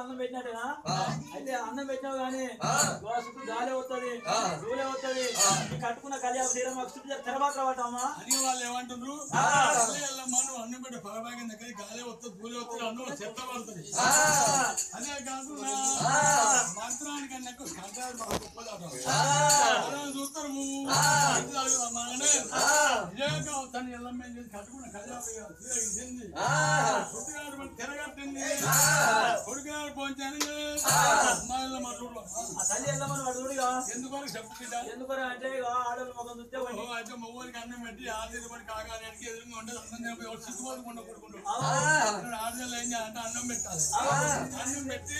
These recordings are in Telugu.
అన్నం పెట్టినట్టేనా అయితే అన్నం పెట్టినావు కానీ చుట్టూ గాలి అవుతుంది దూలే అవుతుంది కట్టుకున్న కళ్యాణ తీరం చుట్టూ తెరబాక పట్టామా అని వాళ్ళు ఏమంటున్నారు నువ్వు అన్నం పెట్టి పరభాగం దగ్గర గాలి వస్తుంది దూలే వస్తుంది అన్నం చెత్త పడుతుంది అదే కాదు మంత్రానికి అన్నకు చూస్తారు తను ఎల్లమ్మ కట్టుకున్న కళ్యాణ తిరగట్టింది కొడుకునాడు పోంచాను ఎందుకు అంటే ఆడలు మొగం చూస్తే అయితే మొగోరికి అన్నం పెట్టి ఆడది పడి కాగానికి ఎదురుగా ఉండదు అన్నం సిగ్గుపోకుండా కొడుకుంటాడు ఆడలు ఏం చేయాలంటే అన్నం పెట్టాలి అన్నం పెట్టి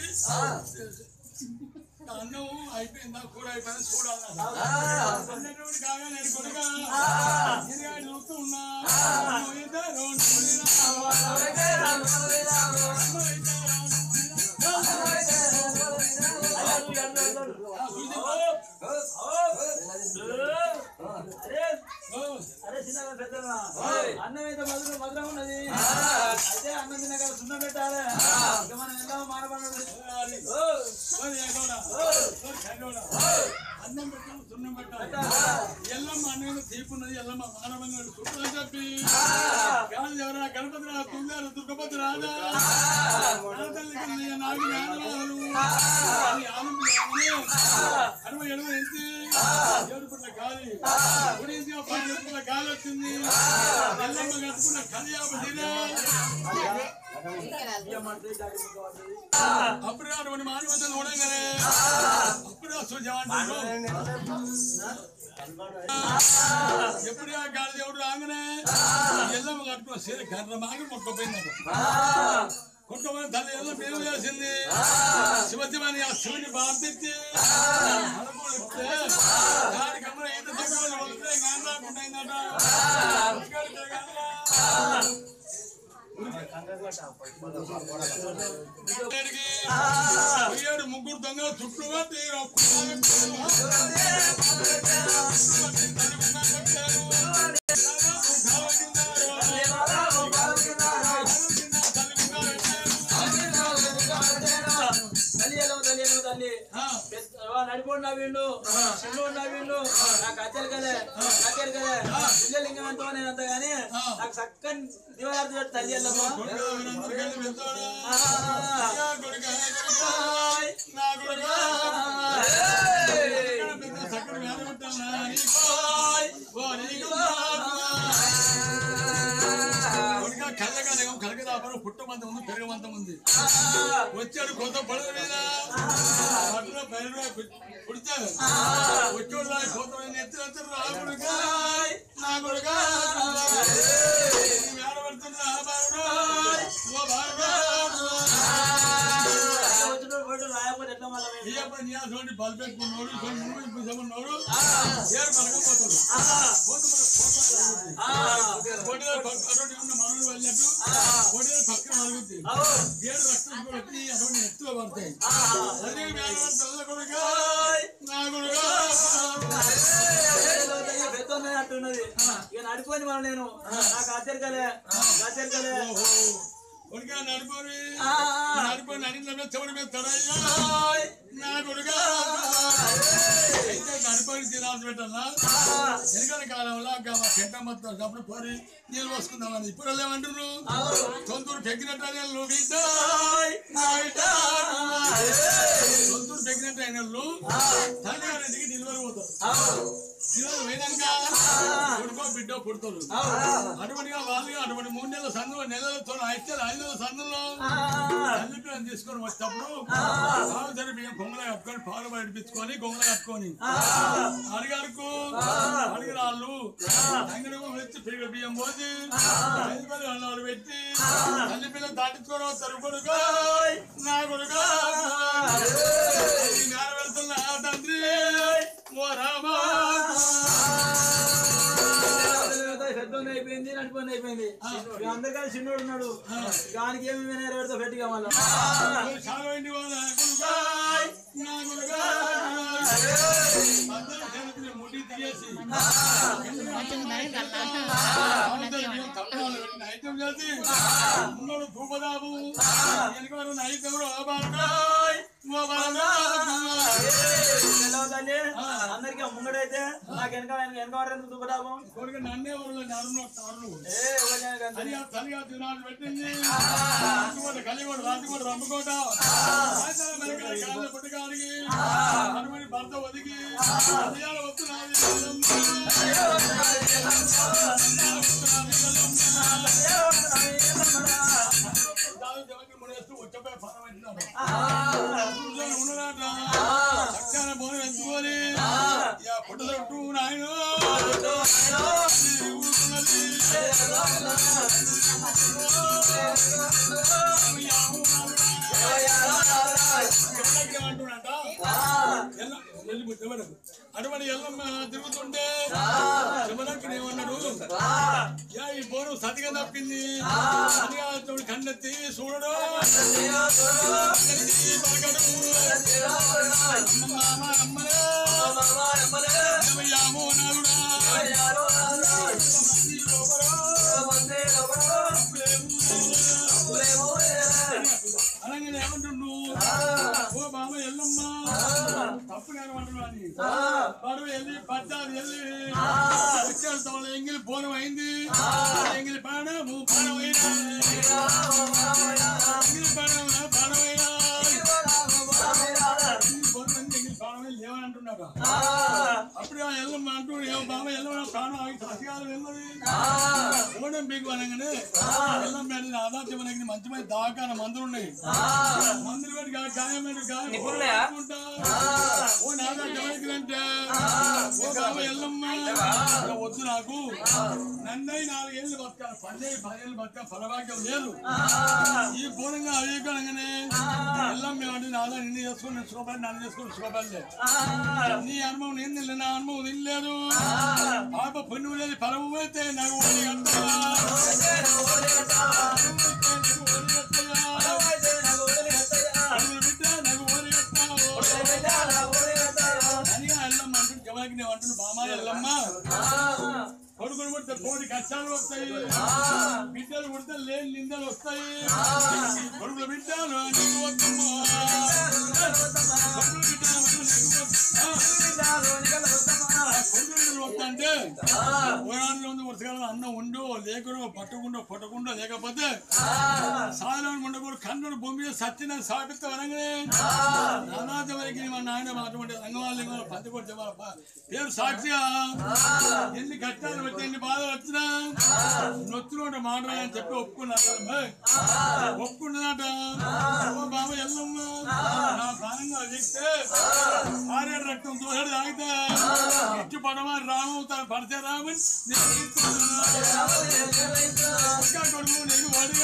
అన్నం అయిపోయిందా కూర అయిపోయిందా చూడాలి కాగా నేను కొడుగా చూస్తూ ఉన్నా అరే చిన్న పెద్ద అన్నం అయితే మధురం ఉన్నది అయితే అన్నం తిన్నాక సున్నం పెట్టాలి ఇక మనం ఎలా మానపడాలి అన్నం పెట్టాలి సున్నం పెట్టాలి ఎల్లమ్మ అన్నం తీపున్నది ఎల్లమ్మ మానవంగా సుఖం చెప్పి కాదు ఎవరా గణపతి రా తుంగారు దుర్గపతి రాజా నాకు అరవై ఎనభై ఎంచి 7 పుట్ల గాలి గురించి 10 పుట్ల గాలి వచ్చింది ఎల్లమ్మ కట్టుకున్న కళ్యాణ అప్పుడు అటువంటి మానవత చూడగానే అప్పుడు ఎప్పుడు గాలి దేవుడు రాగానే ఎల్లమ్మ కట్టుకున్న సీర గర్ర మాగి మొక్కపోయింది కొట్టుకొని తల్లి ఎల్ల పేరు చేసింది శివశివని ఆ శివుని బాధించి దానికి అమ్మ ఎంత చెప్పాలి వదిలే గాంధాకుంటుందట ముగ్గురు దొంగ చుట్టూ నడిపోండి నవ్విండు చిన్ను నవ్విండు నాకు అచ్చలు కదే లింగం ఎంతో నేనంత గాని నాకు చక్కని దివార్థ తల్లి వెళ్ళమ్మా కలగదాపరం పుట్టమంత ఉంది పెరగమంత ఉంది వచ్చాడు కొత్త పడవ మీద పట్టులో పైన పుడిచాడు వచ్చాడు దాని కొత్త ఎత్తులు రాకుడుగా నా కొడుగా మేడబడుతున్నా బల్ పెట్టుకున్నాడు ఉన్నాడు ఏడు పడకపోతాడు మనలు వెళ్ళినట్టు పొడిలో పక్కన మరుగుద్ది ఏడు రక్తం కొట్టి అటువంటి ఎత్తులో పడతాయి అదే కొడుగా నా కొడుగా అంటున్నది ఇక నడిపోయింది మనం నేను నాకు ఆశ్చర్యలే కొడుగా నడిపోయి అడిగిన చెవుడి మీద తడయ్యా నా కొడుగా అయితే నడిపోయి తినాల్సి పెట్టాలా వెనకాల కాలంలో పెంట మొత్తం అప్పుడు పోయి నీళ్ళు పోసుకుందామని ఇప్పుడు ఏమంటున్నారు సొంతూరు పెగ్గినట్టు నువ్వు సొంతూరు పెగ్గినట్టు అయిన తల్లి గారింటికి డెలివరీ పోతారు పోయినాక కొడుకో బిడ్డో పుడతారు అటువంటిగా వాళ్ళు అటువంటి 3 నెలల సందులో నెలలతో 5 నెలల సందులో తల్లి పిల్లలు తీసుకొని వచ్చేటప్పుడు సరే బియ్యం గొంగళ కట్టుకొని పాలు నడిపించుకొని గొంగళ కట్టుకొని అడిగి రాళ్ళు అంగడి వచ్చి బియ్యం పోసి 5 అన్నాలు పెట్టి తల్లి పిల్లలు దాటించుకొని వస్తారు కొడుకు నా కొడుకు నేల వెళ్తున్నా తండ్రి ఓ రామా అయిపోయింది ఇలాంటి పని అయిపోయింది అందరికీ చిన్నోడు ఉన్నాడు దానికి ఏమి నెరవేరుతో పెట్టిగా మళ్ళీ ముడి తీసి ఐటమ్ చేసి ముందు ధూపదాపు వెనక ఐటమ్ అందరికి ముంగడైతే నాకు వెనక దుబ్బడాబం నన్నే తల్లిగా తినాలు పెట్టింది కలిగోడు రాజకోట రమ్మకోట పుట్టకానికి అనుమతి భర్త ఒదిగి వస్తున్నది వచ్చపోయి ఫలం ఉన్నాడు చక్కన బోనం ఎంచుకొని పుట్టదొట్టు నాయన అటువంటి ఎల్లమ్మ తిరుగుతుంటే శివలక్కి ఏమన్నాడు ఈ బోనం సతిగా తప్పింది సతిగా కన్నెత్తి చూడడు అనగానే ఏమంటుండు ఓ బాబా ఎల్లమ్మ తప్పు నేను అంటున్నాను వాడు వెళ్ళి పద్దాలు వెళ్ళి వచ్చేస్తాం ఎంగిలి బోనం అయింది ఎంగిలి బాణము బాణమైనా ఎంగిలి బాణమైనా లేవని అంటున్నాడు అప్పుడు ఎల్లమ్మ అంటూ బాబా ఎల్లమ్మ ప్రాణం ససిగాలు వెళ్ళదు ఓడం బీకు అనగానే ఎల్లమ్మ ఆదాత్యం అనేది మంచి మంచి దవాఖాన మందులు ఉన్నాయి మందులు పెట్టి గాయం ఓ నాదాత్యం అంటే ఓ బాబా ఎల్లమ్మ వద్దు నాకు నన్నై 4 ఏళ్ళు బతకాలి 10 ఏళ్ళు బతక ఫలభాగ్యం లేదు ఈ పూర్ణంగా అవికనంగానే ఎల్లమ్మ ఏమంటే నాదా నిన్ను చేసుకుని శుభ్రం నన్ను చేసుకుని శుభ్రలే నీ అనుభవం నేను తినలేదు నా అనుభవం తినలేదు పాప పుణ్యం లేదు ఫలము అయితే నాకు ఎల్లమ్మ అంటుంది జవాకి నేను అంటున్నా బామా ఎల్లమ్మ కొడుకులు పుడితే కోడి కష్టాలు వస్తాయి బిడ్డలు పుడితే లేని నిందలు వస్తాయి కొడుకులు బిడ్డలు అంటే పురాణంలో ఉంది వర్షకాలం అన్నం ఉండు లేకుండా పట్టకుండా లేకపోతే సాధన ఉండకూడదు కన్నుడు భూమి సత్యన సాపిత వరంగానే నానాజవరికి మా నాయన అటువంటి రంగవాళ్ళ పంచకోటి పేరు సాక్షిగా ఎన్ని కష్టాలు వచ్చి ఎన్ని బాధలు వచ్చినా నొచ్చునోట మాట్లాడని చెప్పి ఒప్పుకున్నదట బాబా ఎల్లమ్మ నా ప్రాణంగా చెప్తే 6 రక్తం దోహడి తాగితే ఇచ్చి పడమని రామవుతాను పడితే రామని కొడుకు నేను వాడి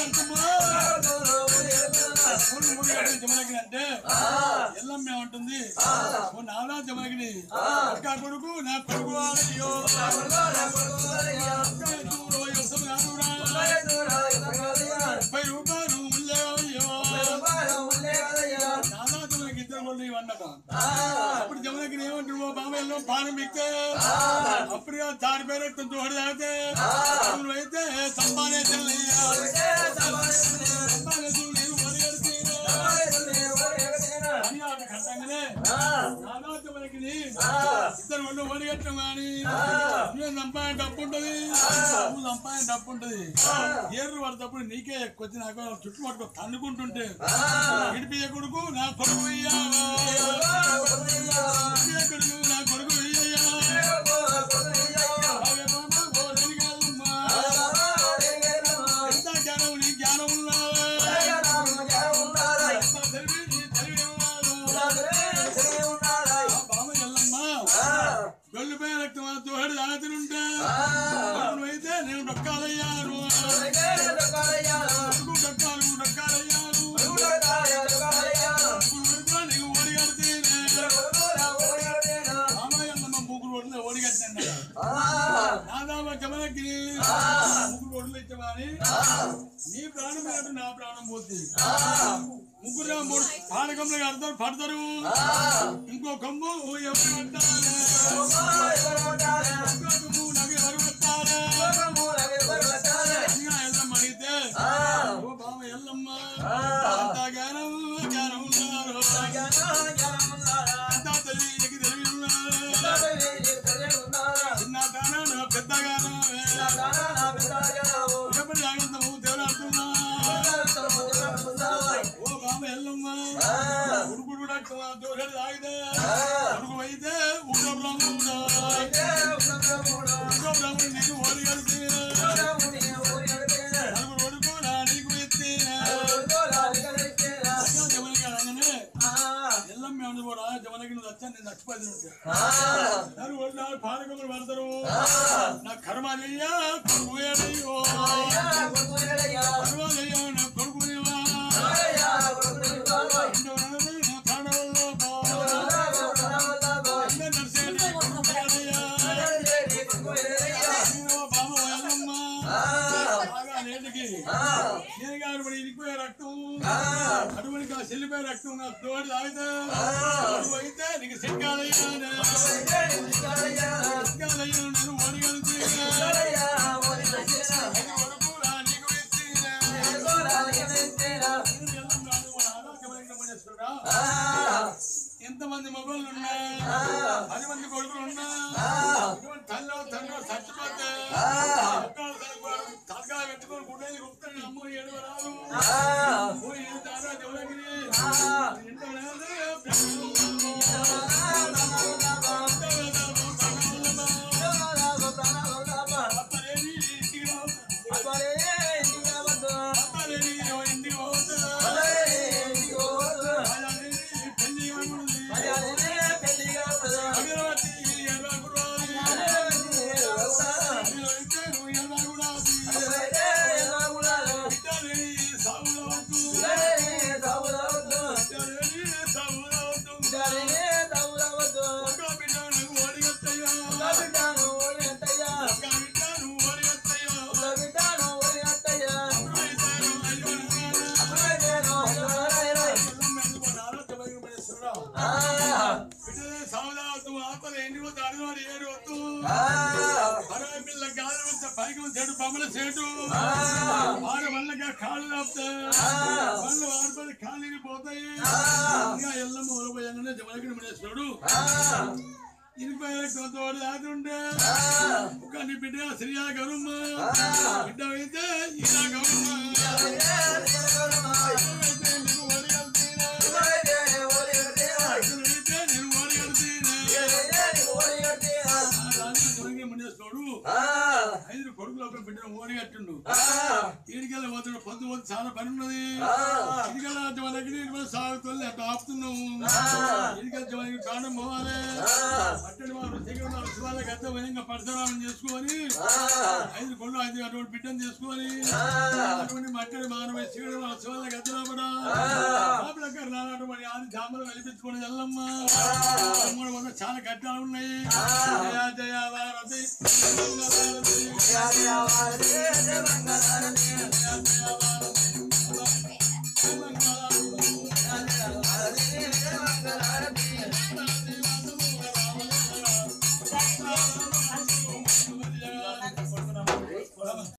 అంటే ఎల్లమ్మ ఏమంటుంది నానా జమగిని అక్క కొడుకు నా కొడుకు 30 రూపాయలు నానా జమకి ఇద్దరు అన్నట అప్పుడు జమగిని ఏమంటారు బాబా ఎల్లమ్మ పానం బిక్తే అప్పుడు దాని పేరు దోహడి తాగితే అయితే సంపాదే ఇద్దరు ఒళ్ళు ఒడిగట్టం కానీ నువ్వు సంపాదన డబ్బు ఉంటది నువ్వు సంపాదన డబ్బు ఉంటది ఏర్రు పడతప్పుడు నీకే వచ్చి నాకు చుట్టుపట్టుకో తన్నుకుంటుంటే ఇడిపి కొడుకు నా కొడుకు కొడుకు నా కొడుకు ఎంత జ్ఞానం నీ జ్ఞానం వెళ్ళిపోయే రక్తం దోహడి తాగుతుంటే అయితే నేను డొక్కాలయ్యాను నీకు ఓడిగడితే రామాయణ ముగ్గురు ఓడిగట్టిన నాదాబా జమలకి ముగ్గురు ప్రాణం మీద నా ప్రాణం పోతుంది ముగ్గురు మూడు పానకంలో కడతారు పడతారు ఇంకో కొమ్ము ఎవరు పట్టాలి ఇంకో కొమ్ము నవి ఎవరు పట్టాలి ఎల్లమ్మ అడిగితే ఓ బావ ఎల్లమ్మ అంతా జ్ఞానం జ్ఞానం ఉన్నారు అంతా తెలివికి తెలివి ఉన్నారు చిన్న గానా పెద్ద గానా ఎప్పుడు జాగ్రత్తము దేవుడు ఓ బావ ఎల్లమ్మ ఉడుకుడు దోషాలు తాగితే ఉడుకు అయితే ఉగ్ర బ్రాహ్మణుడు నీకు ఓడి కలిసి నలుగురు ఒడుకోరా నీకు ఎత్తి ఎల్లమ్మ ఏమని కూడా జమనకి నువ్వు వచ్చా నేను చచ్చిపోయింది పానకములు పడతారు నా కర్మ అయ్యా కొడుకు అయ్యో నా కొడుకు ఇరిగిపోయే రక్తం అటువంటి చెల్లిపోయే రక్తం నా తోడు తాగితే అయితే నీకు సిగ్గాలయ్యా నేను ఓడిగలిసి నీకు ఎంతమంది మొబైల్ ఉన్నా 10 మంది కొడుకులు ఉన్నా తల్లి తండ్రి చచ్చిపోతే తలకాయ పెట్టుకొని గుడ్డేది గుప్తాడు అమ్మ ఏడు రాదు దేవులగిరి బొమ్మల సేటు ఆడ వల్లగా కాళ్ళు రాపుతా వాళ్ళు ఆడపడి కాళ్ళకి పోతాయి ఇంకా ఎల్లమ్మ ఊరపోయంగానే జమలగిరి మునేశ్వరుడు ఇరిపోయేటోడు ఆడుండే ఒక నీ బిడ్డ శ్రీయా గౌరమ్మ బిడ్డ అయితే ఇలా గౌరమ్మ ఐదు కొడుకులు ఒక బిడ్డను ఓడి కట్టిండు ఈడికెళ్ళి పోతాడు పొద్దు పోతే చాలా పని ఉన్నది ఇదికెళ్ళి మనకి సాగుతుంది అట్లా ఆపుతున్నాము ఇదికెళ్ళి ప్రాణం పోవాలి అట్టడి వారు శివాల గత విధంగా పరిసరాలను చేసుకొని 5 కొళ్ళు 5 అటువంటి బిడ్డను చేసుకొని అటువంటి మట్టడి మానవ శివాల గత రాబడా నాటి ఆది జామలు వెలిపించుకొని ఎల్లమ్మ చాలా గడ్డాలు ఉన్నాయి జయ జయ భారతి